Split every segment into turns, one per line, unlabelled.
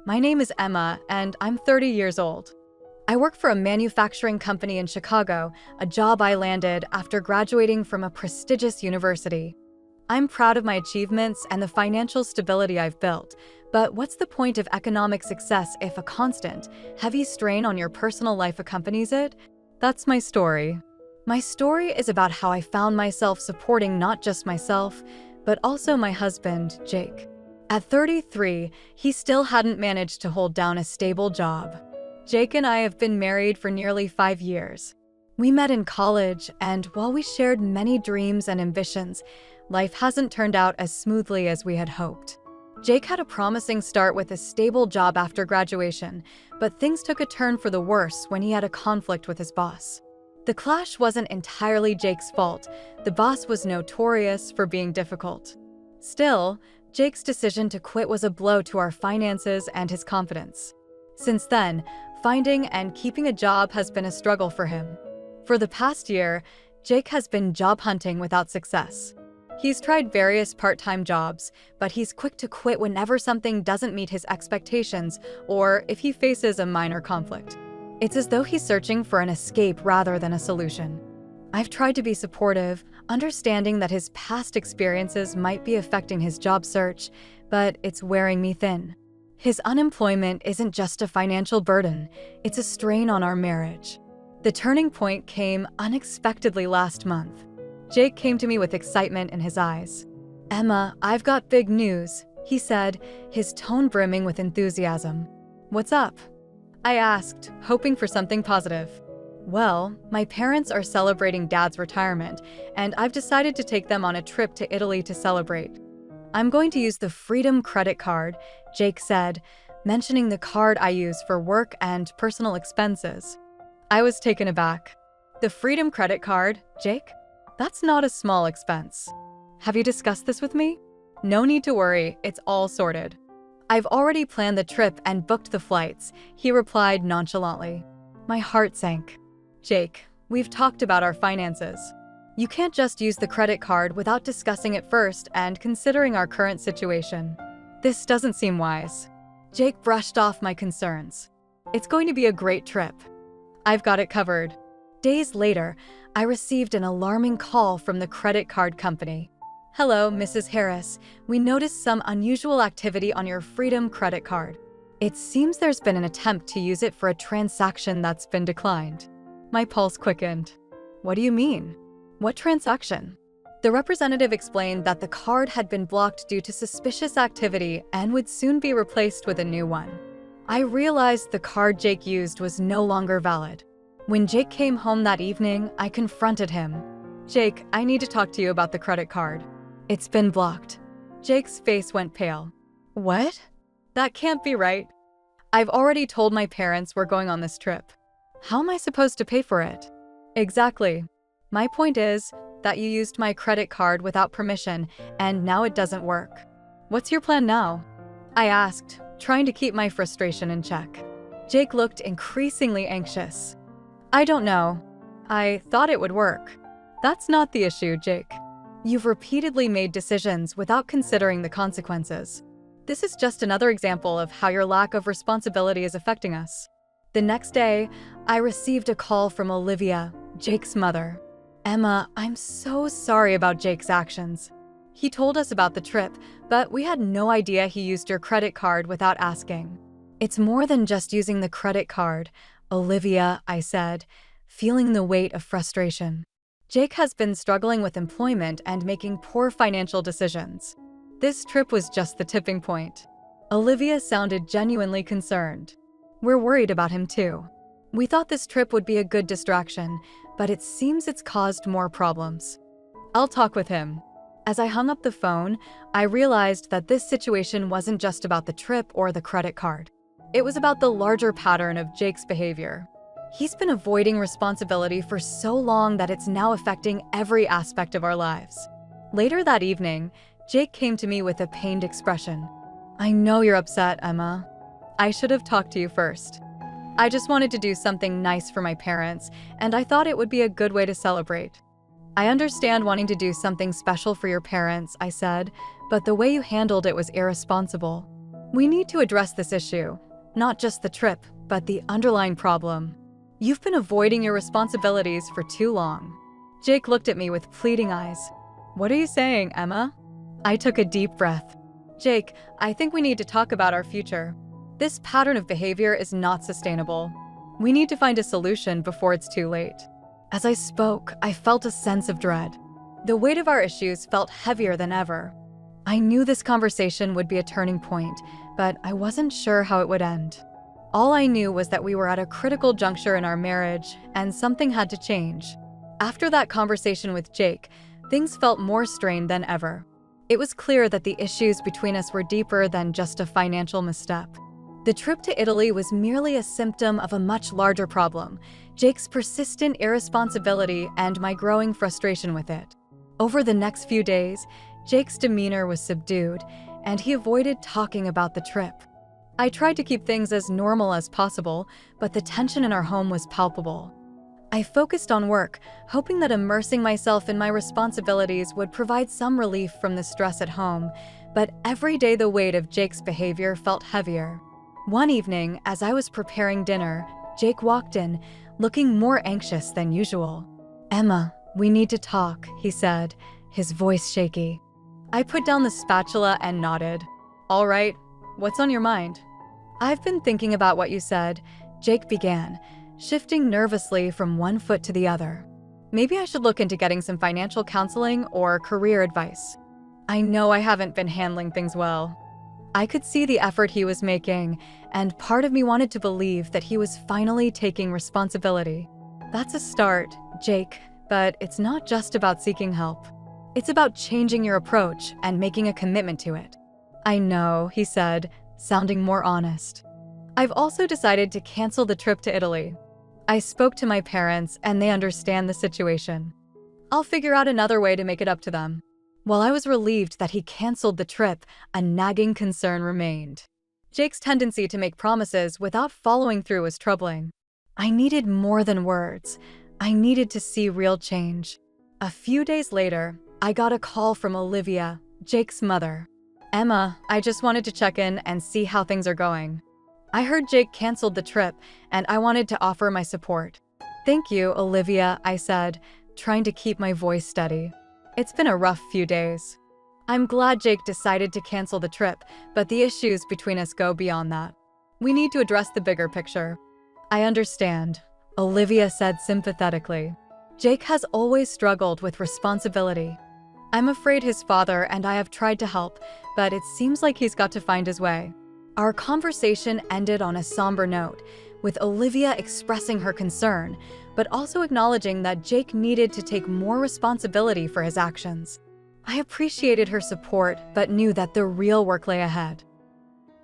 My name is Emma, and I'm 30 years old. I work for a manufacturing company in Chicago, a job I landed after graduating from a prestigious university. I'm proud of my achievements and the financial stability I've built, but what's the point of economic success if a constant, heavy strain on your personal life accompanies it? That's my story. My story is about how I found myself supporting not just myself, but also my husband, Jake. At 33, he still hadn't managed to hold down a stable job. Jake and I have been married for nearly 5 years. We met in college, and while we shared many dreams and ambitions, life hasn't turned out as smoothly as we had hoped. Jake had a promising start with a stable job after graduation, but things took a turn for the worse when he had a conflict with his boss. The clash wasn't entirely Jake's fault. The boss was notorious for being difficult. Still, Jake's decision to quit was a blow to our finances and his confidence. Since then, finding and keeping a job has been a struggle for him. For the past year, Jake has been job hunting without success. He's tried various part-time jobs, but he's quick to quit whenever something doesn't meet his expectations or if he faces a minor conflict. It's as though he's searching for an escape rather than a solution. I've tried to be supportive, understanding that his past experiences might be affecting his job search, but it's wearing me thin. His unemployment isn't just a financial burden, it's a strain on our marriage. The turning point came unexpectedly last month. Jake came to me with excitement in his eyes. "Emma, I've got big news," he said, his tone brimming with enthusiasm. "What's up?" I asked, hoping for something positive. "Well, my parents are celebrating Dad's retirement, and I've decided to take them on a trip to Italy to celebrate. I'm going to use the Freedom credit card," Jake said, mentioning the card I use for work and personal expenses. I was taken aback. "The Freedom credit card, Jake? That's not a small expense. Have you discussed this with me?" "No need to worry, it's all sorted. I've already planned the trip and booked the flights," he replied nonchalantly. My heart sank. "Jake, we've talked about our finances. You can't just use the credit card without discussing it first and considering our current situation. This doesn't seem wise." Jake brushed off my concerns. "It's going to be a great trip. I've got it covered." Days later, I received an alarming call from the credit card company. "Hello, Mrs. Harris. We noticed some unusual activity on your Freedom credit card. It seems there's been an attempt to use it for a transaction that's been declined." My pulse quickened. "What do you mean? What transaction?" The representative explained that the card had been blocked due to suspicious activity and would soon be replaced with a new one. I realized the card Jake used was no longer valid. When Jake came home that evening, I confronted him. "Jake, I need to talk to you about the credit card. It's been blocked." Jake's face went pale. "What? That can't be right. I've already told my parents we're going on this trip. How am I supposed to pay for it?" "Exactly. My point is that you used my credit card without permission, and now it doesn't work. What's your plan now?" I asked, trying to keep my frustration in check. Jake looked increasingly anxious. "I don't know. I thought it would work." "That's not the issue, Jake. You've repeatedly made decisions without considering the consequences. This is just another example of how your lack of responsibility is affecting us." The next day, I received a call from Olivia, Jake's mother. "Emma, I'm so sorry about Jake's actions. He told us about the trip, but we had no idea he used your credit card without asking." "It's more than just using the credit card, Olivia," I said, feeling the weight of frustration. "Jake has been struggling with employment and making poor financial decisions. This trip was just the tipping point." Olivia sounded genuinely concerned. "We're worried about him too. We thought this trip would be a good distraction, but it seems it's caused more problems. I'll talk with him." As I hung up the phone, I realized that this situation wasn't just about the trip or the credit card. It was about the larger pattern of Jake's behavior. He's been avoiding responsibility for so long that it's now affecting every aspect of our lives. Later that evening, Jake came to me with a pained expression. "I know you're upset, Emma. I should have talked to you first. I just wanted to do something nice for my parents, and I thought it would be a good way to celebrate." "I understand wanting to do something special for your parents," I said, "but the way you handled it was irresponsible." We need to address this issue, not just the trip, but the underlying problem. You've been avoiding your responsibilities for too long. Jake looked at me with pleading eyes. What are you saying, Emma? I took a deep breath. Jake, I think we need to talk about our future. This pattern of behavior is not sustainable. We need to find a solution before it's too late. As I spoke, I felt a sense of dread. The weight of our issues felt heavier than ever. I knew this conversation would be a turning point, but I wasn't sure how it would end. All I knew was that we were at a critical juncture in our marriage, and something had to change. After that conversation with Jake, things felt more strained than ever. It was clear that the issues between us were deeper than just a financial misstep. The trip to Italy was merely a symptom of a much larger problem: Jake's persistent irresponsibility and my growing frustration with it. Over the next few days, Jake's demeanor was subdued, and he avoided talking about the trip. I tried to keep things as normal as possible, but the tension in our home was palpable. I focused on work, hoping that immersing myself in my responsibilities would provide some relief from the stress at home, but every day the weight of Jake's behavior felt heavier. One evening, as I was preparing dinner, Jake walked in, looking more anxious than usual. "Emma, we need to talk," he said, his voice shaky. I put down the spatula and nodded. "All right, what's on your mind?" "I've been thinking about what you said," Jake began, shifting nervously from one foot to the other. "Maybe I should look into getting some financial counseling or career advice. I know I haven't been handling things well." I could see the effort he was making, and part of me wanted to believe that he was finally taking responsibility. "That's a start, Jake, but it's not just about seeking help. It's about changing your approach and making a commitment to it." "I know," he said, sounding more honest. "I've also decided to cancel the trip to Italy. I spoke to my parents, and they understand the situation. I'll figure out another way to make it up to them." While I was relieved that he canceled the trip, a nagging concern remained. Jake's tendency to make promises without following through was troubling. I needed more than words. I needed to see real change. A few days later, I got a call from Olivia, Jake's mother. "Emma, I just wanted to check in and see how things are going. I heard Jake canceled the trip, and I wanted to offer my support." "Thank you, Olivia," I said, trying to keep my voice steady. "It's been a rough few days. I'm glad Jake decided to cancel the trip, but the issues between us go beyond that. We need to address the bigger picture." "I understand," Olivia said sympathetically. "Jake has always struggled with responsibility. I'm afraid his father and I have tried to help, but it seems like he's got to find his way." Our conversation ended on a somber note, with Olivia expressing her concern, but also acknowledging that Jake needed to take more responsibility for his actions. I appreciated her support, but knew that the real work lay ahead.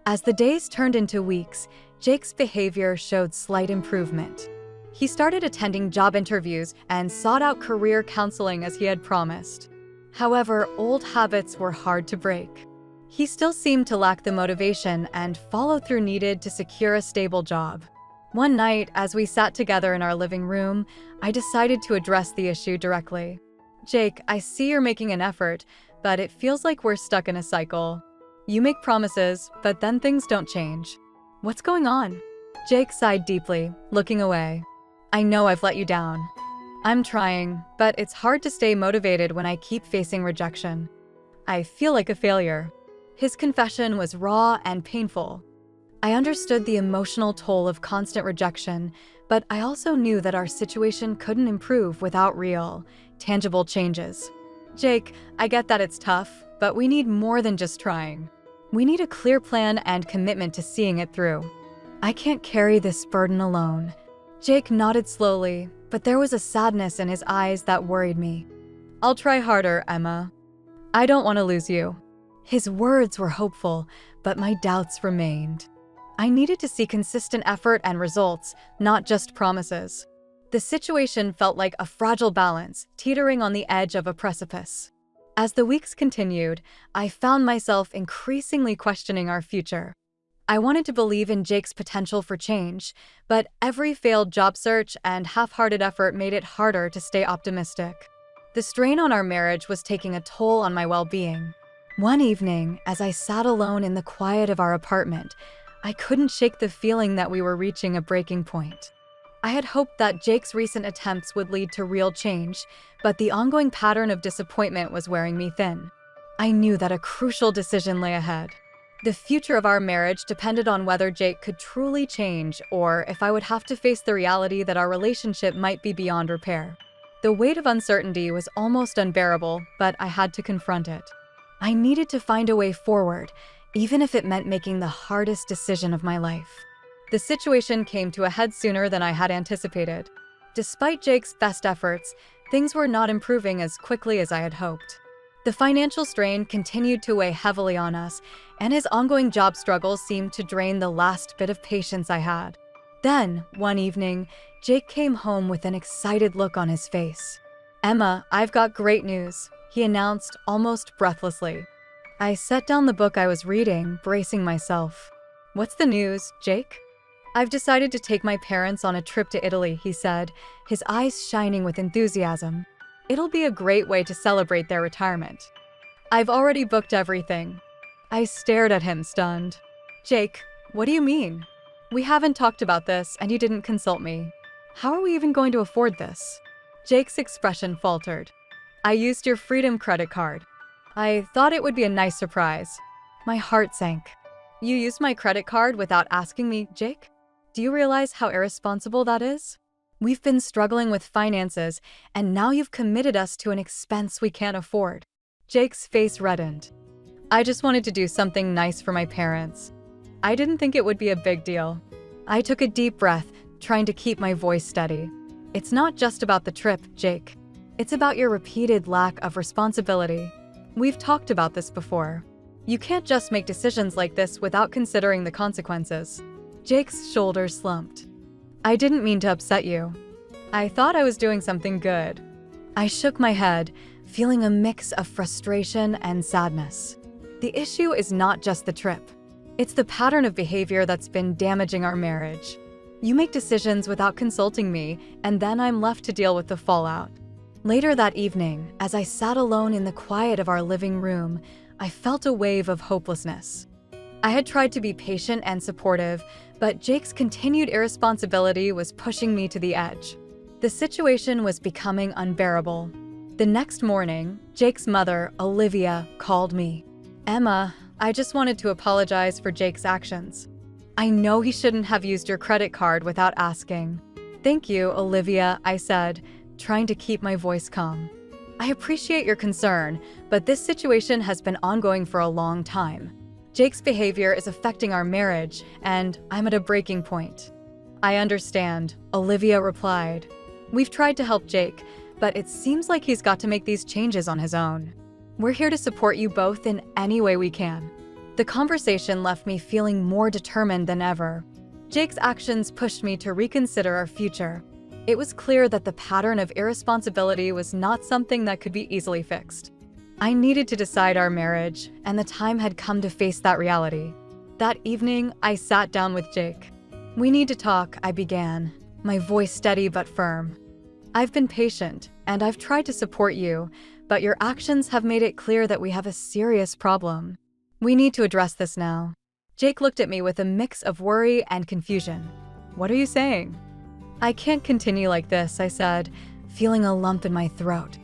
As the days turned into weeks, Jake's behavior showed slight improvement. He started attending job interviews and sought out career counseling as he had promised. However, old habits were hard to break. He still seemed to lack the motivation and follow-through needed to secure a stable job. One night, as we sat together in our living room, I decided to address the issue directly. "Jake, I see you're making an effort, but it feels like we're stuck in a cycle. You make promises, but then things don't change. What's going on?" Jake sighed deeply, looking away. "I know I've let you down. I'm trying, but it's hard to stay motivated when I keep facing rejection. I feel like a failure." His confession was raw and painful. I understood the emotional toll of constant rejection, but I also knew that our situation couldn't improve without real, tangible changes. "Jake, I get that it's tough, but we need more than just trying. We need a clear plan and commitment to seeing it through. I can't carry this burden alone." Jake nodded slowly, but there was a sadness in his eyes that worried me. "I'll try harder, Emma. I don't want to lose you." His words were hopeful, but my doubts remained. I needed to see consistent effort and results, not just promises. The situation felt like a fragile balance, teetering on the edge of a precipice. As the weeks continued, I found myself increasingly questioning our future. I wanted to believe in Jake's potential for change, but every failed job search and half-hearted effort made it harder to stay optimistic. The strain on our marriage was taking a toll on my well-being. One evening, as I sat alone in the quiet of our apartment, I couldn't shake the feeling that we were reaching a breaking point. I had hoped that Jake's recent attempts would lead to real change, but the ongoing pattern of disappointment was wearing me thin. I knew that a crucial decision lay ahead. The future of our marriage depended on whether Jake could truly change or if I would have to face the reality that our relationship might be beyond repair. The weight of uncertainty was almost unbearable, but I had to confront it. I needed to find a way forward, even if it meant making the hardest decision of my life. The situation came to a head sooner than I had anticipated. Despite Jake's best efforts, things were not improving as quickly as I had hoped. The financial strain continued to weigh heavily on us, and his ongoing job struggles seemed to drain the last bit of patience I had. Then, one evening, Jake came home with an excited look on his face. "Emma, I've got great news," he announced almost breathlessly. I set down the book I was reading, bracing myself. "What's the news, Jake?" "I've decided to take my parents on a trip to Italy," he said, his eyes shining with enthusiasm. "It'll be a great way to celebrate their retirement. I've already booked everything." I stared at him, stunned. "Jake, what do you mean? We haven't talked about this, and you didn't consult me. How are we even going to afford this?" Jake's expression faltered. "I used your Freedom credit card. I thought it would be a nice surprise." My heart sank. "You used my credit card without asking me, Jake? Do you realize how irresponsible that is? We've been struggling with finances, and now you've committed us to an expense we can't afford." Jake's face reddened. "I just wanted to do something nice for my parents. I didn't think it would be a big deal." I took a deep breath, trying to keep my voice steady. "It's not just about the trip, Jake. It's about your repeated lack of responsibility. We've talked about this before. You can't just make decisions like this without considering the consequences." Jake's shoulders slumped. "I didn't mean to upset you. I thought I was doing something good." I shook my head, feeling a mix of frustration and sadness. The issue is not just the trip. It's the pattern of behavior that's been damaging our marriage. You make decisions without consulting me, and then I'm left to deal with the fallout. Later that evening, as I sat alone in the quiet of our living room, I felt a wave of hopelessness. I had tried to be patient and supportive, but Jake's continued irresponsibility was pushing me to the edge. The situation was becoming unbearable. The next morning, Jake's mother, Olivia, called me. "Emma, I just wanted to apologize for Jake's actions. I know he shouldn't have used your credit card without asking." "Thank you, Olivia," I said, trying to keep my voice calm. "I appreciate your concern, but this situation has been ongoing for a long time. Jake's behavior is affecting our marriage, and I'm at a breaking point." "I understand," Olivia replied. "We've tried to help Jake, but it seems like he's got to make these changes on his own. We're here to support you both in any way we can." The conversation left me feeling more determined than ever. Jake's actions pushed me to reconsider our future. It was clear that the pattern of irresponsibility was not something that could be easily fixed. I needed to decide our marriage, and the time had come to face that reality. That evening, I sat down with Jake. "We need to talk," I began, my voice steady but firm. "I've been patient, and I've tried to support you, but your actions have made it clear that we have a serious problem. We need to address this now." Jake looked at me with a mix of worry and confusion. "What are you saying?" "I can't continue like this," I said, feeling a lump in my throat.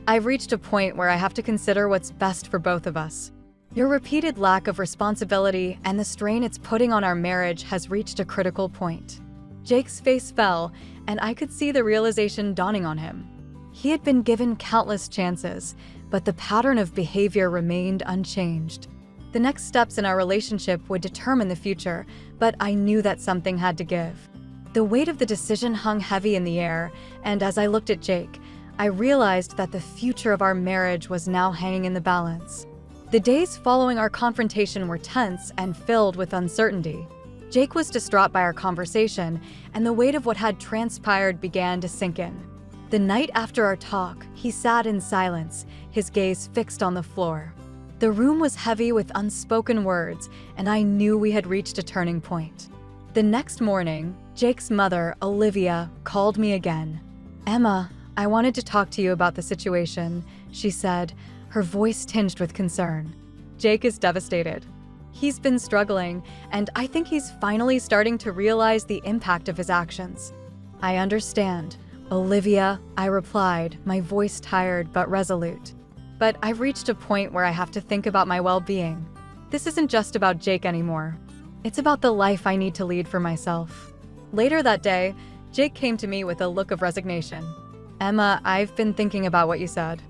"I've reached a point where I have to consider what's best for both of us. Your repeated lack of responsibility and the strain it's putting on our marriage has reached a critical point." Jake's face fell, and I could see the realization dawning on him. He had been given countless chances, but the pattern of behavior remained unchanged. The next steps in our relationship would determine the future, but I knew that something had to give. The weight of the decision hung heavy in the air, and as I looked at Jake, I realized that the future of our marriage was now hanging in the balance. The days following our confrontation were tense and filled with uncertainty. Jake was distraught by our conversation, and the weight of what had transpired began to sink in. The night after our talk, he sat in silence, his gaze fixed on the floor. The room was heavy with unspoken words, and I knew we had reached a turning point. The next morning, Jake's mother, Olivia, called me again. "Emma, I wanted to talk to you about the situation," she said, her voice tinged with concern. Jake is devastated. He's been struggling, and I think he's finally starting to realize the impact of his actions. I understand, Olivia, I replied, my voice tired but resolute. But I've reached a point where I have to think about my well-being. This isn't just about Jake anymore. It's about the life I need to lead for myself. Later that day, Jake came to me with a look of resignation. Emma, I've been thinking about what you said.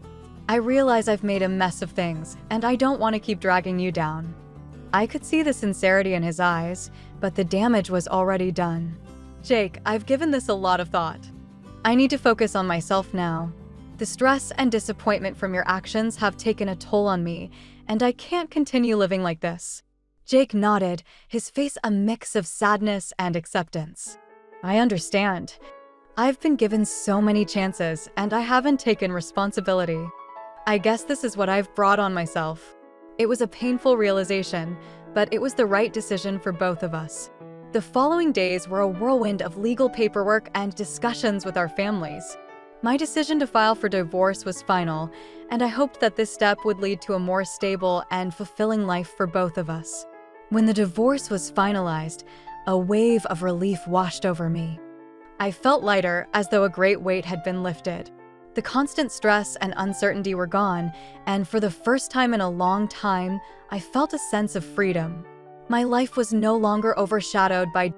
I realize I've made a mess of things, and I don't want to keep dragging you down. I could see the sincerity in his eyes, but the damage was already done. Jake, I've given this a lot of thought. I need to focus on myself now. The stress and disappointment from your actions have taken a toll on me, and I can't continue living like this. Jake nodded, his face a mix of sadness and acceptance. I understand. I've been given so many chances, and I haven't taken responsibility. I guess this is what I've brought on myself. It was a painful realization, but it was the right decision for both of us. The following days were a whirlwind of legal paperwork and discussions with our families. My decision to file for divorce was final, and I hoped that this step would lead to a more stable and fulfilling life for both of us. When the divorce was finalized, a wave of relief washed over me. I felt lighter, as though a great weight had been lifted. The constant stress and uncertainty were gone, and for the first time in a long time, I felt a sense of freedom. My life was no longer overshadowed by